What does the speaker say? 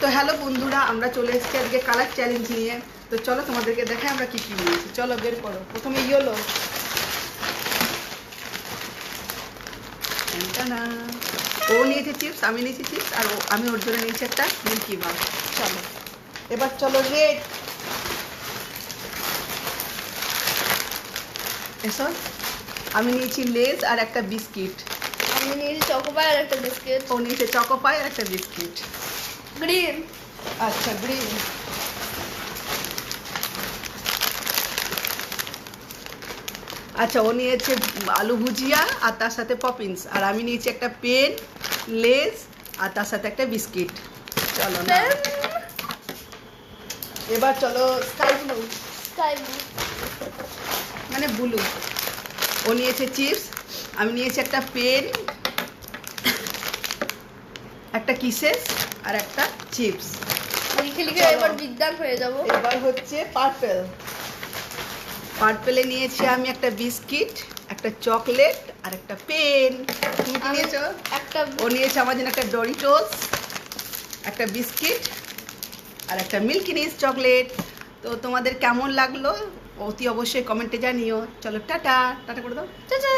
তো হ্যালো বন্ধুরা, আমরা চলে এসেছি আজকে কালার চ্যালেঞ্জ নিয়ে। তো চলো তোমাদেরকে দেখাই আমরা কি কি নিয়েছি। চলো বের করো। প্রথমে ইয়েলো, ও নিয়েছে চিপস, আমি নিয়েছি চিপস, আর আমি ওর জন্য নিয়েছি একটা মিল্কি বার। চলো এবার চলো রেড, এসো। আমি নিয়েছি লেজ আর একটা বিস্কিট। আমি নিয়েছি চকোপাই আর একটা বিস্কিট। ও নিয়েছে চকোপাই আর একটা বিস্কিট। গ্রিন। আচ্ছা গ্রিন। আচ্ছা, ও নিয়েছে আলু ভুজিয়া আর তার সাথে পপিন্স, আর আমি নিয়েছি একটা পেন, লেজ আর তার সাথে একটা বিস্কিট। চলো না, এবার চলো স্কাই ব্লু, স্কাই ব্লু মানে ব্লু। ও নিয়েছে চিপস, আমি নিয়েছি একটা পেন, একটা কিসেস আর একটা চিপস। লিখে লিখে চলো। এবার বিদ্যান হয়ে যাব। এবার হচ্ছে পার্পেল। পার্পেলে নিয়েছি আমি একটা বিস্কিট, একটা চকলেট আর একটা পেন। তুমি কি নিয়েছো? একটা ও নিয়েছে আমার জন্য একটা ডরিটোস, একটা বিস্কিট আর একটা মিল্কি নিস চকলেট। তো তোমাদের কেমন লাগলো অতি অবশ্যই কমেন্টে জানিও। চলো টাটা, টাটা করে দাও। চাচা।